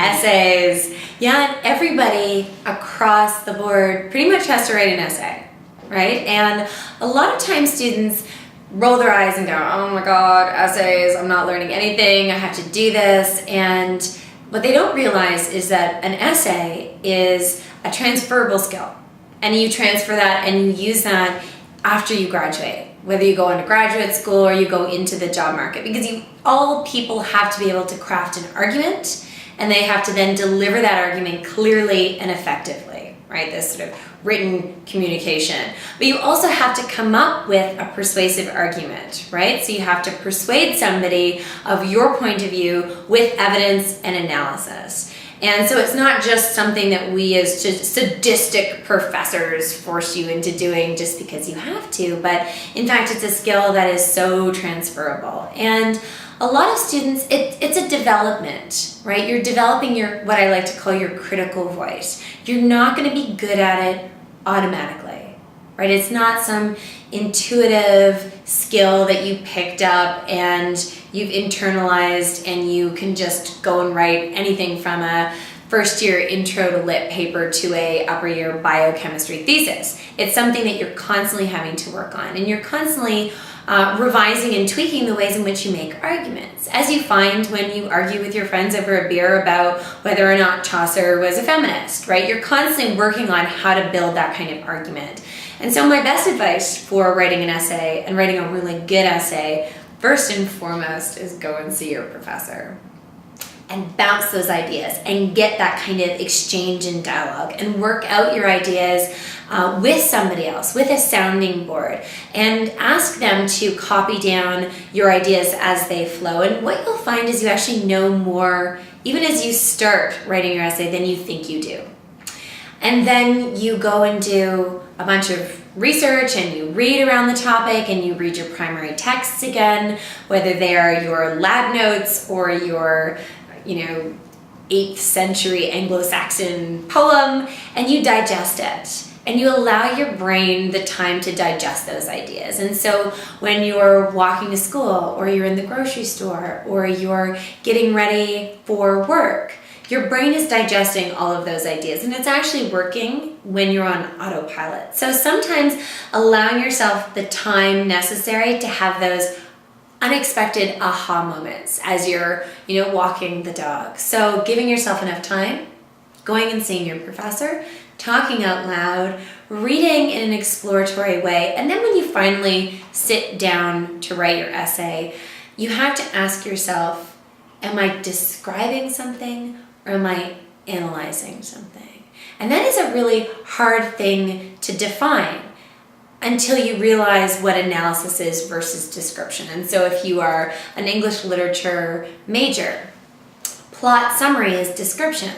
Essays. Yeah, and everybody across the board pretty much has to write an essay, right? And a lot of times students roll their eyes and go, oh my God, essays, I'm not learning anything, I have to do this. And what they don't realize is that an essay is a transferable skill. And you transfer that and you use that after you graduate, whether you go into graduate school or you go into the job market, because all people have to be able to craft an argument, and they have to then deliver that argument clearly and effectively, right? This sort of written communication. But you also have to come up with a persuasive argument, right? So you have to persuade somebody of your point of view with evidence and analysis. And so it's not just something that we as just sadistic professors force you into doing just because you have to, but in fact, it's a skill that is so transferable. And a lot of students, it's a development, right? You're developing what I like to call your critical voice. You're not going to be good at it automatically, right? It's not some intuitive skill that you picked up and you've internalized and you can just go and write anything from a first year intro to lit paper to a upper year biochemistry thesis. It's something that you're constantly having to work on, and you're constantly revising and tweaking the ways in which you make arguments. As you find when you argue with your friends over a beer about whether or not Chaucer was a feminist, right? You're constantly working on how to build that kind of argument. And so my best advice for writing an essay and writing a really good essay, first and foremost, is go and see your professor and bounce those ideas and get that kind of exchange and dialogue and work out your ideas with somebody else, with a sounding board, and ask them to copy down your ideas as they flow. And what you'll find is you actually know more, even as you start writing your essay, than you think you do. And then you go and do a bunch of research and you read around the topic and you read your primary texts again, whether they are your lab notes or your 8th century Anglo-Saxon poem, and you digest it. And you allow your brain the time to digest those ideas. And so when you're walking to school, or you're in the grocery store, or you're getting ready for work, your brain is digesting all of those ideas, and it's actually working when you're on autopilot. So sometimes allowing yourself the time necessary to have those unexpected aha moments as you're, walking the dog. So giving yourself enough time, going and seeing your professor, talking out loud, reading in an exploratory way, and then when you finally sit down to write your essay, you have to ask yourself, am I describing something or am I analyzing something? And that is a really hard thing to define until you realize what analysis is versus description. And so if you are an English literature major, plot summary is description.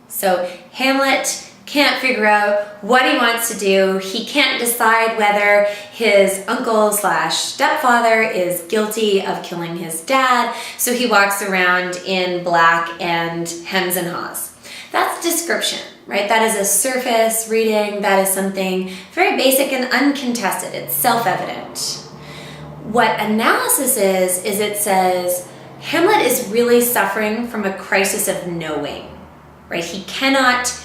So Hamlet can't figure out what he wants to do. He can't decide whether his uncle/stepfather is guilty of killing his dad, so he walks around in black and hems and haws. That's description, right? That is a surface reading. That is something very basic and uncontested. It's self-evident. What analysis is it says, Hamlet is really suffering from a crisis of knowing, right? He cannot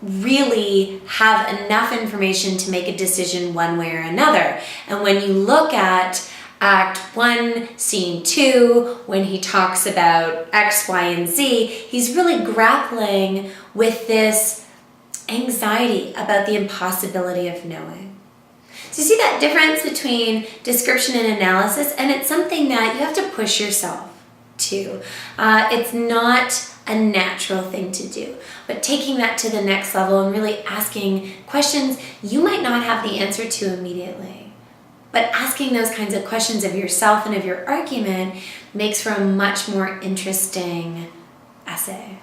really have enough information to make a decision one way or another. And when you look at Act 1, Scene 2, when he talks about X, Y, and Z, he's really grappling with this anxiety about the impossibility of knowing. So you see that difference between description and analysis, and it's something that you have to push yourself to. It's not a natural thing to do, but taking that to the next level and really asking questions you might not have the answer to immediately, but asking those kinds of questions of yourself and of your argument makes for a much more interesting essay.